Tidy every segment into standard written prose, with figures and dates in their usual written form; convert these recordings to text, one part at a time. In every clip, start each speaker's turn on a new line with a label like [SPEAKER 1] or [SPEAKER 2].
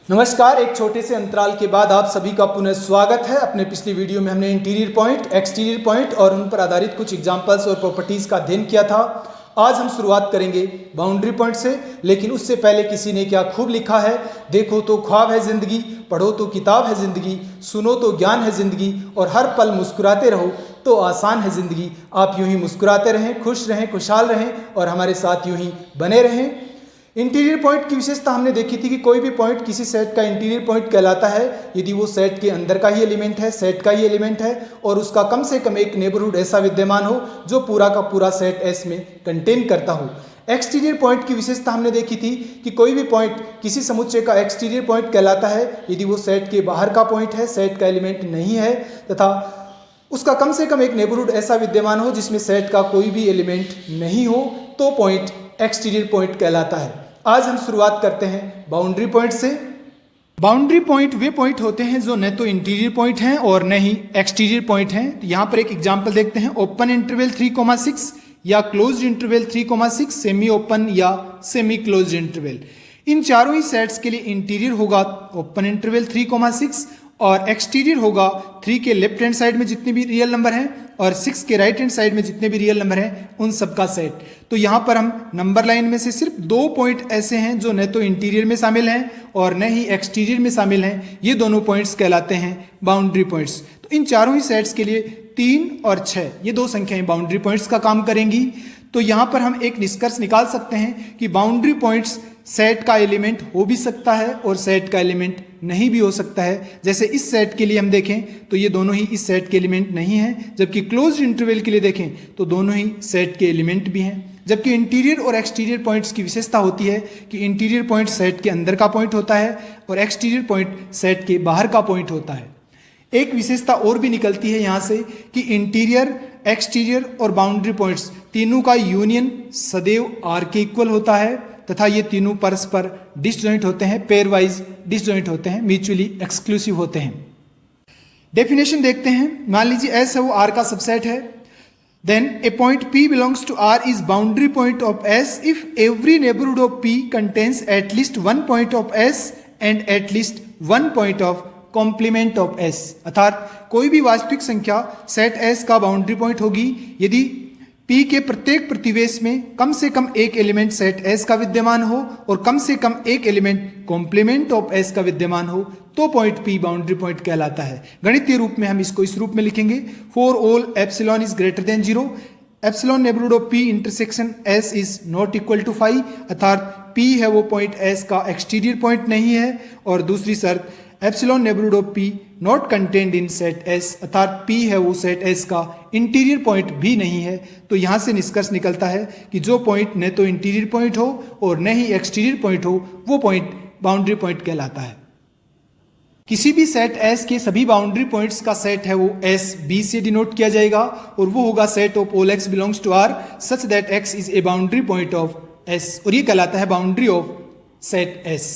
[SPEAKER 1] नमस्कार। एक छोटे से अंतराल के बाद आप सभी का पुनः स्वागत है। अपने पिछली वीडियो में हमने इंटीरियर पॉइंट, एक्सटीरियर पॉइंट और उन पर आधारित कुछ एग्जांपल्स और प्रॉपर्टीज का अध्ययन किया था। आज हम शुरुआत करेंगे बाउंड्री पॉइंट से, लेकिन उससे पहले किसी ने क्या खूब लिखा है, देखो तो ख्वाब है जिंदगी, पढ़ो तो किताब है जिंदगी, सुनो तो ज्ञान है जिंदगी और हर पल मुस्कुराते रहो तो आसान है जिंदगी। आप यूं ही मुस्कुराते रहें, खुश रहें, खुशहाल रहें और हमारे साथ यूं ही बने रहें। इंटीरियर पॉइंट की विशेषता हमने देखी थी कि कोई भी पॉइंट किसी सेट का इंटीरियर पॉइंट कहलाता है यदि वो सेट के अंदर का ही एलिमेंट है, सेट का ही एलिमेंट है और उसका कम से कम एक नेबरहुड ऐसा विद्यमान हो जो पूरा का पूरा सेट एस में कंटेन करता हो। एक्सटीरियर पॉइंट की विशेषता हमने देखी थी कि कोई भी पॉइंट किसी समुच्चय का एक्सटीरियर पॉइंट कहलाता है यदि वो सेट के बाहर का पॉइंट है, सेट का एलिमेंट नहीं है तथा उसका कम से कम एक नेबरहुड ऐसा विद्यमान हो जिसमें सेट का कोई भी एलिमेंट नहीं हो, तो पॉइंट एक्सटीरियर पॉइंट कहलाता है। आज हम शुरुआत करते हैं बाउंड्री पॉइंट से। बाउंड्री पॉइंट वे पॉइंट होते हैं जो न तो इंटीरियर पॉइंट हैं और न ही एक्सटीरियर पॉइंट हैं। यहाँ पर एक एग्जांपल देखते हैं, ओपन इंटरवल 3,6 या क्लोज्ड इंटरवल 3,6, सेमी ओपन या सेमी क्लोज्ड इंटरवल। इन चारों ही सेट्स के लिए इंटीरियर होगा ओपन इंटरवल 3,6 और एक्सटीरियर होगा 3 के लेफ्ट हैंड साइड में जितने भी रियल नंबर हैं और 6 के राइट हैंड साइड में जितने भी रियल नंबर हैं उन सब का सेट। तो यहाँ पर हम नंबर लाइन में से सिर्फ 2 पॉइंट ऐसे हैं जो न तो इंटीरियर में शामिल हैं और न ही एक्सटीरियर में शामिल हैं। ये दोनों पॉइंट्स कहलाते हैं बाउंड्री पॉइंट्स। तो इन चारों ही सेट्स के लिए 3 और 6 ये 2 संख्याएं बाउंड्री पॉइंट्स का काम करेंगी। तो यहाँ पर हम एक निष्कर्ष निकाल सकते हैं कि बाउंड्री पॉइंट्स सेट का एलिमेंट हो भी सकता है और सेट का एलिमेंट नहीं भी हो सकता है। जैसे इस सेट के लिए हम देखें तो ये दोनों ही इस सेट के एलिमेंट नहीं हैं, जबकि क्लोज्ड इंटरवल के लिए देखें तो दोनों ही सेट के एलिमेंट भी हैं। जबकि इंटीरियर और एक्सटीरियर पॉइंट्स की विशेषता होती है कि इंटीरियर पॉइंट सेट के अंदर का पॉइंट होता है और एक्सटीरियर पॉइंट सेट के बाहर का पॉइंट होता है। एक विशेषता और भी निकलती है यहाँ से कि इंटीरियर, एक्सटीरियर और बाउंड्री पॉइंट्स तीनों का यूनियन सदैव आर के इक्वल होता है तथा ये तीनों परस्पर डिसजॉइंट होते हैं, पेयर वाइज डिसजॉइंट होते हैं, म्यूचुअली एक्सक्लूसिव होते हैं। डेफिनेशन देखते हैं। मान लीजिए एस है वो आर का सबसेट है, then a point P belongs to R is boundary point of S if every neighborhood of P contains at least one point of S and at least one point of complement of S। अर्थात कोई भी वास्तविक संख्या set S का boundary point होगी यदि P के प्रत्येक प्रतिवेश में कम से कम एक एलिमेंट सेट S का विद्यमान हो और कम से कम एक एलिमेंट कॉम्प्लीमेंट ऑफ S का विद्यमान हो, तो पॉइंट P बाउंड्री पॉइंट कहलाता है। गणितीय रूप में हम इसको इस रूप में लिखेंगे, for all epsilon is greater than 0 epsilon neighbourhood of P intersection S is not equal to 5। अर्थात P है वो पॉइंट S का एक्सटीरियर पॉइंट नहीं है। और दूसरी शर्त, epsilon neighbourhood of P not contained in set S, अर्थात P है वो सेट S का इंटीरियर पॉइंट भी नहीं है। तो यहाँ से निष्कर्ष निकलता है कि जो पॉइंट न तो इंटीरियर पॉइंट हो और न ही एक्सटीरियर पॉइंट हो वो पॉइंट बाउंड्री पॉइंट कहलाता है। किसी भी सेट S के सभी बाउंड्री पॉइंट्स का सेट है वो S B से डिनोट किया जाएगा और वो होगा set of all x belongs to R such that x is a boundary point of S, और ये कहलाता है boundary of set S।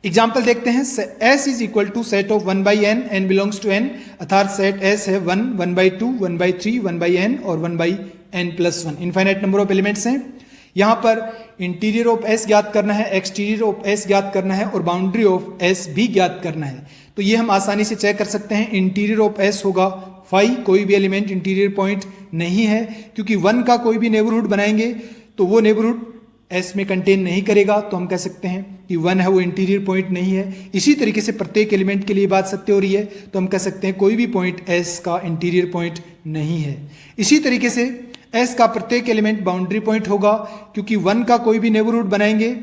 [SPEAKER 1] Example देखते हैं, S is equal to set of 1/n, n belongs to n, अर्थात set S है 1, 1/2, 1/3, 1/n और 1/n+1 infinite number of elements हैं। यहाँ पर इंटीरियर ऑफ S ज्ञात करना है, एक्सटीरियर ऑफ S ज्ञात करना है और बाउंड्री ऑफ S भी ज्ञात करना है। तो ये हम आसानी से चेक कर सकते हैं। इंटीरियर ऑफ S होगा 5, कोई भी एलिमेंट इंटीरियर पॉइंट नहीं है क्योंकि 1 का कोई भी नेबरहुड बनाएंगे तो वो नेबरहुड S में कंटेन नहीं करेगा, तो हम कह सकते हैं कि 1 है वो इंटीरियर पॉइंट नहीं है। इसी तरीके से प्रत्येक एलिमेंट के लिए बात सत्य हो रही है, तो हम कह सकते हैं कोई भी पॉइंट S का इंटीरियर पॉइंट नहीं है। इसी तरीके से S का प्रत्येक एलिमेंट बाउंड्री पॉइंट होगा क्योंकि 1 का कोई भी नेबरहुड बनाएंगे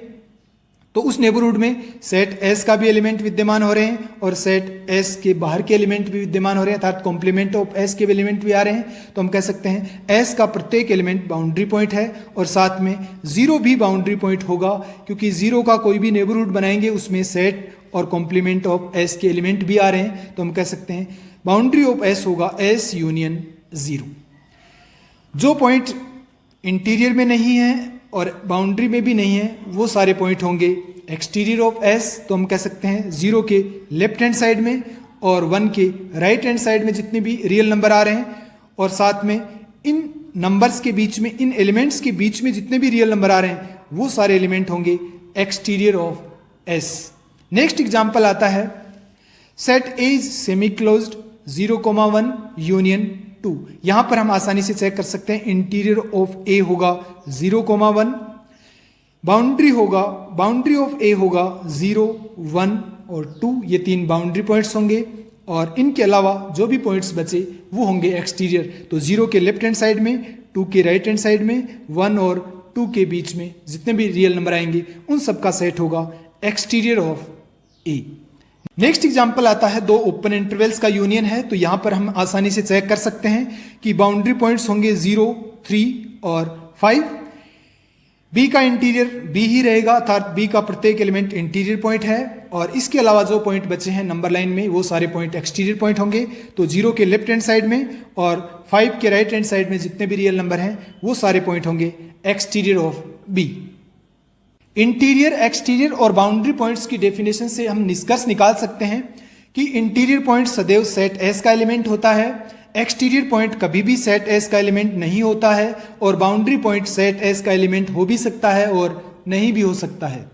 [SPEAKER 1] तो उस नेबरहुड में सेट S का भी एलिमेंट विद्यमान हो रहे हैं और सेट S के बाहर के एलिमेंट भी विद्यमान हो रहे हैं, अर्थात कॉम्प्लीमेंट ऑफ S के भी एलिमेंट भी आ रहे हैं। तो हम कह सकते हैं S का प्रत्येक एलिमेंट बाउंड्री पॉइंट है और साथ में 0 भी बाउंड्री पॉइंट होगा क्योंकि 0 का कोई भी नेबरहुड बनाएंगे उसमें सेट और कॉम्प्लीमेंट ऑफ S के एलिमेंट भी आ रहे हैं। तो हम कह सकते हैं बाउंड्री ऑफ S होगा S यूनियन 0। जो पॉइंट इंटीरियर में नहीं है और बाउंड्री में भी नहीं है वो सारे पॉइंट होंगे एक्सटीरियर ऑफ S। तो हम कह सकते हैं 0 के लेफ्ट हैंड साइड में और 1 के राइट हैंड साइड में जितने भी रियल नंबर आ रहे हैं और साथ में इन नंबर्स के बीच में, इन एलिमेंट्स के बीच में जितने भी रियल नंबर आ रहे हैं वो सारे एलिमेंट होंगे exterior of S। Next example आता है set A is semi closed 0,1 union 2। यहां पर हम आसानी से चेक कर सकते हैं इंटीरियर ऑफ ए होगा 0,1, बाउंड्री ऑफ ए होगा 0, 1 और 2, ये 3 बाउंड्री पॉइंट्स होंगे और इनके अलावा जो भी पॉइंट्स बचे वो होंगे एक्सटीरियर। तो 0 के लेफ्ट हैंड साइड में, 2 के राइट हैंड साइड में, 1 और 2 के बीच में जितने भी रियल नंबर आएंगे उन सब का सेट होगा exterior of A. Next example आता है 2 ओपन इंटरवल्स का यूनियन है। तो यहां पर हम आसानी से चेक कर सकते हैं कि बाउंड्री पॉइंट्स होंगे 0, 3 और 5। बी का इंटीरियर बी ही रहेगा, अर्थात बी का प्रत्येक एलिमेंट इंटीरियर पॉइंट है और इसके अलावा जो पॉइंट बचे हैं नंबर लाइन में वो सारे पॉइंट एक्सटीरियर पॉइंट होंगे। तो 0 के लेफ्ट हैंड साइड में और 5 के राइट हैंड साइड में जितने भी रियल नंबर हैं वो सारे पॉइंट होंगे exterior of B. Interior, exterior और बाउंड्री पॉइंट्स की डेफिनेशन से हम निष्कर्ष निकाल सकते हैं कि इंटीरियर पॉइंट सदैव सेट एस का एलिमेंट होता है, एक्सटीरियर पॉइंट कभी भी सेट एस का एलिमेंट नहीं होता है और बाउंड्री पॉइंट सेट एस का एलिमेंट हो भी सकता है और नहीं भी हो सकता है।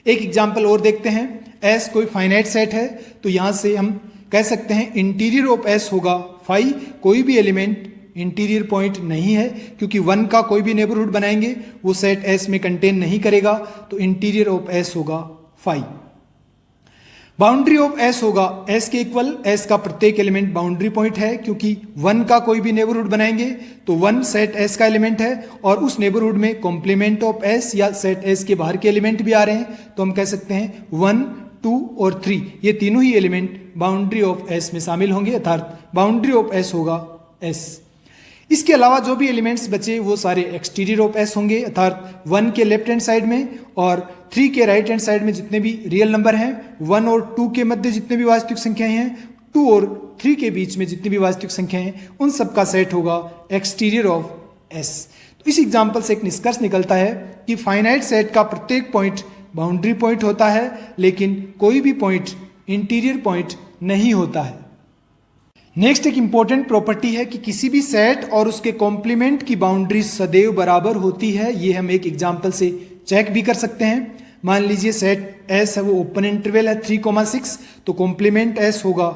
[SPEAKER 1] एक एग्जांपल और देखते हैं। एस कोई फाइनाइट सेट है तो यहां से हम कह सकते हैं इंटीरियर ऑफ एस होगा 5, कोई भी एलिमेंट इंटीरियर पॉइंट नहीं है क्योंकि 1 का कोई भी नेबरहुड बनाएंगे वो सेट एस में कंटेन नहीं करेगा, तो इंटीरियर ऑफ एस होगा 5। बाउंड्री ऑफ एस होगा एस के इक्वल, एस का प्रत्येक एलिमेंट बाउंड्री पॉइंट है क्योंकि 1 का कोई भी नेबरहुड बनाएंगे तो 1 सेट एस का एलिमेंट है और उस नेबरहुड में कॉम्प्लीमेंट ऑफ एस या सेट एस के बाहर के एलिमेंट भी आ रहे हैं तो हम कह सकते हैं 1, 2 और 3 ये तीनों ही एलिमेंट बाउंड्री ऑफ एस में शामिल होंगे, अर्थात बाउंड्री ऑफ एस होगा एस। इसके अलावा जो भी एलिमेंट्स बचे वो सारे एक्सटीरियर ऑफ एस होंगे, अर्थात 1 के लेफ्ट हैंड साइड में और 3 के राइट हैंड साइड में जितने भी रियल नंबर हैं, 1 और 2 के मध्य जितने भी वास्तविक संख्याएं हैं, 2 और 3 के बीच में जितनी भी वास्तविक संख्याएं हैं उन सब का सेट होगा एक्सटीरियर ऑफ एस। तो इस एग्जाम्पल से एक निष्कर्ष निकलता है कि फाइनाइट सेट का प्रत्येक पॉइंट बाउंड्री पॉइंट होता है लेकिन कोई भी पॉइंट इंटीरियर पॉइंट नहीं होता है। नेक्स्ट एक इंपॉर्टेंट प्रॉपर्टी है कि किसी भी सेट और उसके कॉम्प्लीमेंट की बाउंड्री सदैव बराबर होती है। ये हम एक एग्जांपल से चेक भी कर सकते हैं। मान लीजिए सेट एस है वो ओपन इंटरवल है 3,6, तो कॉम्प्लीमेंट एस होगा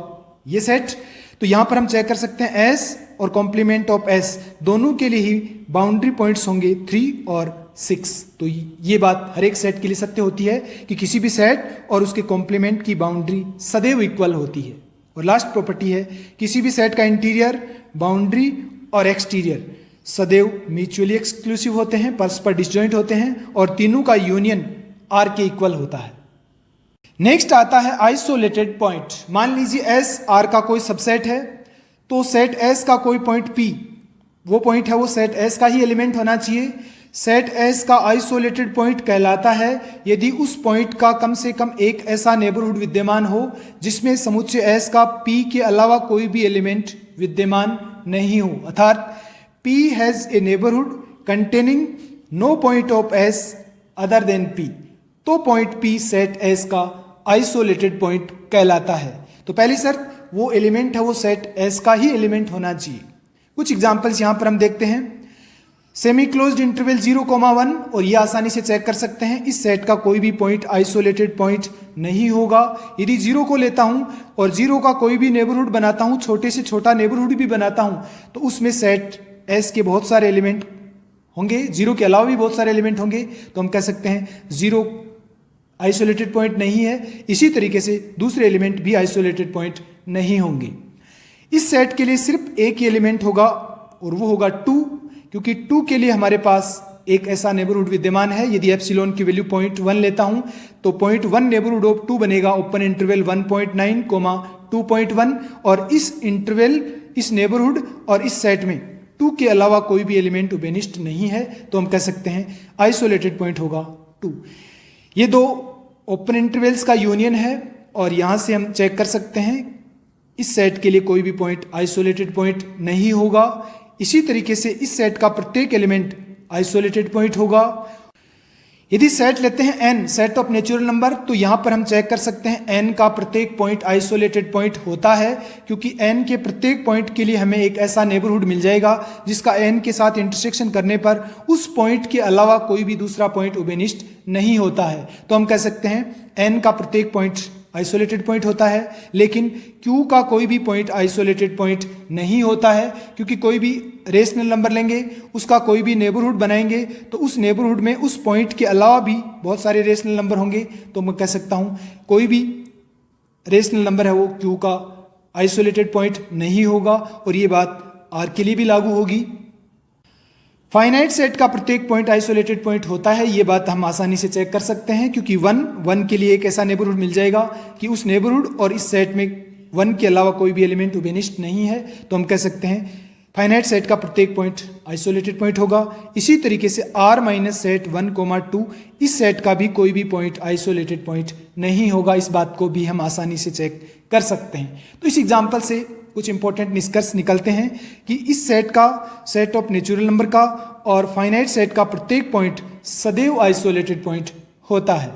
[SPEAKER 1] ये सेट। तो यहां पर हम चेक कर सकते हैं एस और कॉम्प्लीमेंट ऑफ एस दोनों के लिए ही बाउंड्री पॉइंट्स होंगे 3 और 6। तो ये बात हर एक सेट के लिए सत्य होती है कि किसी भी सेट और उसके कॉम्प्लीमेंट की बाउंड्री सदैव इक्वल होती है। और लास्ट प्रॉपर्टी है किसी भी सेट का इंटीरियर, बाउंड्री और एक्सटीरियर सदैव म्यूचुअली एक्सक्लूसिव होते हैं, परस्पर डिसजॉइंट होते हैं और तीनों का यूनियन आर के इक्वल होता है। नेक्स्ट आता है आइसोलेटेड पॉइंट। मान लीजिए एस आर का कोई सबसेट है तो सेट एस का कोई पॉइंट पी वो पॉइंट है वो सेट एस का ही एलिमेंट होना चाहिए। सेट एस का आइसोलेटेड पॉइंट कहलाता है यदि उस पॉइंट का कम से कम एक ऐसा नेबरहुड विद्यमान हो जिसमें समुच्चय एस का पी के अलावा कोई भी एलिमेंट विद्यमान नहीं हो, अर्थात P has a neighbourhood containing no point of S other than P, तो पॉइंट पी सेट एस का आइसोलेटेड पॉइंट कहलाता है। तो पहली शर्त वो एलिमेंट है वो सेट एस का ही एलिमेंट होना चाहिए। कुछ एग्जांपल्स यहां पर हम देखते हैं। सेमी क्लोज्ड इंटरवल 0,1 और ये आसानी से चेक कर सकते हैं इस सेट का कोई भी पॉइंट आइसोलेटेड पॉइंट नहीं होगा। यदि 0 को लेता हूं और 0 का कोई भी नेबरहुड बनाता हूं, छोटे से छोटा नेबरहुड भी बनाता हूं, तो उसमें सेट एस के बहुत सारे एलिमेंट होंगे, 0 के अलावा भी बहुत सारे एलिमेंट होंगे, तो हम कह सकते हैं 0 आइसोलेटेड पॉइंट नहीं है। इसी तरीके से दूसरे एलिमेंट भी आइसोलेटेड पॉइंट नहीं होंगे। इस सेट के लिए सिर्फ एक ही एलिमेंट होगा और वो होगा 2, क्योंकि 2 के लिए हमारे पास एक ऐसा नेबरहुड विद्यमान है। यदि एप्सिलॉन की वैल्यू 0.1 लेता हूं तो 0.1 नेबरहुड ऑफ 2 बनेगा ओपन इंटरवल 1.9, 2.1 और इस इंटरवल, इस नेबरहुड और इस सेट में 2 के अलावा कोई भी एलिमेंट उबेनिष्ट नहीं है, तो हम कह सकते हैं आइसोलेटेड पॉइंट होगा 2। ये 2 ओपन इंटरवल्स का यूनियन है और यहां से हम चेक कर सकते हैं इस सेट के लिए कोई भी पॉइंट आइसोलेटेड पॉइंट नहीं होगा। इसी तरीके से इस सेट का प्रत्येक एलिमेंट आइसोलेटेड पॉइंट होगा। यदि सेट लेते हैं n, set of natural number, तो यहां पर हम चेक कर सकते हैं n का प्रत्येक पॉइंट आइसोलेटेड पॉइंट होता है, क्योंकि n के प्रत्येक पॉइंट के लिए हमें एक ऐसा नेबरहुड मिल जाएगा जिसका n के साथ इंटरसेक्शन करने पर उस पॉइंट के अलावा कोई भी दूसरा पॉइंट उबेनिष्ट नहीं होता है। तो हम कह सकते हैं n का प्रत्येक पॉइंट आइसोलेटेड पॉइंट होता है, लेकिन q का कोई भी पॉइंट आइसोलेटेड पॉइंट नहीं होता है, क्योंकि कोई भी रेशनल नंबर लेंगे, उसका कोई भी नेबरहुड बनाएंगे, तो उस नेबरहुड में उस पॉइंट के अलावा भी बहुत सारे रेशनल नंबर होंगे। तो मैं कह सकता हूँ कोई भी रेशनल नंबर है वो q का आइसोलेटेड पॉइंट नहीं होगा, और ये बात r के लिए भी लागू होगी। फाइनाइट सेट का प्रत्येक पॉइंट आइसोलेटेड पॉइंट होता है, ये बात हम आसानी से चेक कर सकते हैं, क्योंकि वन के लिए एक ऐसा नेबरहुड मिल जाएगा कि उस नेबरहुड और इस सेट में 1 के अलावा कोई भी एलिमेंट उभयनिष्ठ नहीं है। तो हम कह सकते हैं फाइनाइट सेट का प्रत्येक पॉइंट आइसोलेटेड पॉइंट होगा। इसी तरीके से r माइनस सेट 1, 2 इस सेट का भी कोई भी पॉइंट आइसोलेटेड पॉइंट नहीं होगा। इस बात को भी हम आसानी से चेक कर सकते हैं। तो इस एग्जाम्पल से कुछ इंपॉर्टेंट निष्कर्ष निकलते हैं कि इस सेट का, सेट ऑफ नेचुरल नंबर का और फाइनाइट सेट का प्रत्येक पॉइंट सदैव आइसोलेटेड पॉइंट होता है।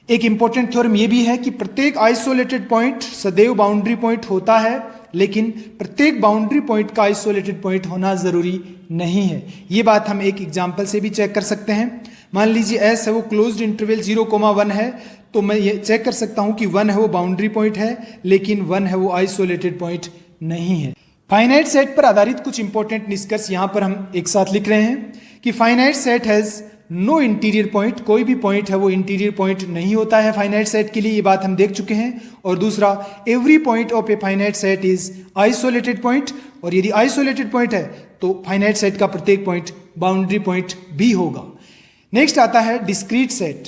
[SPEAKER 1] एक इंपॉर्टेंट थ्योरम यह भी है कि प्रत्येक आइसोलेटेड पॉइंट सदैव बाउंड्री पॉइंट होता है, लेकिन प्रत्येक बाउंड्री पॉइंट का आइसोलेटेड पॉइंट होना जरूरी नहीं है। ये बात हम एक एग्जाम्पल से भी चेक कर सकते हैं। मान लीजिए एस है वो क्लोज्ड इंटरवल 0,1 है, तो मैं ये चेक कर सकता हूं कि 1 है वो बाउंड्री पॉइंट है, लेकिन 1 है वो आइसोलेटेड पॉइंट नहीं है। फाइनाइट सेट पर आधारित कुछ इंपॉर्टेंट निष्कर्ष यहां पर हम एक साथ लिख रहे हैं कि finite set has no interior point, कोई भी पॉइंट है वो इंटीरियर पॉइंट नहीं होता है फाइनाइट सेट के लिए, ये बात हम देख चुके हैं। और दूसरा, every point of a finite set is isolated point, और यदि आइसोलेटेड पॉइंट है तो फाइनाइट सेट का प्रत्येक पॉइंट बाउंड्री पॉइंट भी होगा। नेक्स्ट आता है डिस्क्रीट सेट।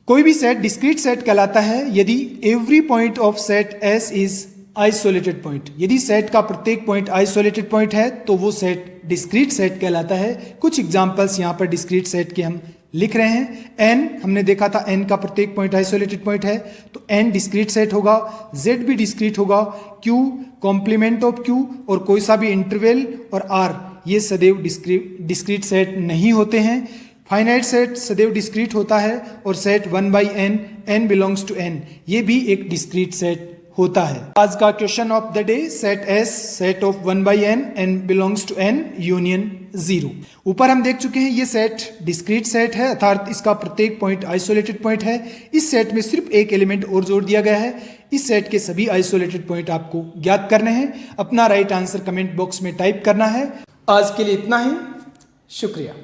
[SPEAKER 1] कोई भी सेट डिस्क्रीट सेट कहलाता है यदि every point of set S is isolated point. यदि सेट का प्रत्येक पॉइंट आइसोलेटेड पॉइंट है तो वो सेट डिस्क्रीट सेट कहलाता है। कुछ एग्जांपल्स यहां पर डिस्क्रीट सेट के हम लिख रहे हैं। एन हमने देखा था, एन का प्रत्येक पॉइंट आइसोलेटेड पॉइंट है, तो एन डिस्क्रीट सेट होगा। जेड भी डिस्क्रीट होगा। क्यू कॉम्प्लीमेंट ऑफ क्यू और कोई सा भी इंटरवल और आर ये सदैव डिस्क्रीट सेट नहीं होते हैं। फाइनाइट सेट सदैव डिस्क्रीट होता है, और set 1/n, n belongs to n, ये भी एक डिस्क्रीट सेट होता है। आज का question of the day, set S set of 1/n, n belongs to n union 0। ऊपर हम देख चुके हैं ये सेट डिस्क्रीट सेट है, अर्थात इसका प्रत्येक पॉइंट आइसोलेटेड पॉइंट है। इस सेट में सिर्फ एक एलिमेंट और जोड़ दिया गया है। इस सेट के सभी आइसोलेटेड पॉइंट आपको ज्ञात करने हैं। अपना राइट आंसर कमेंट बॉक्स में टाइप करना है। आज के लिए इतना ही, शुक्रिया।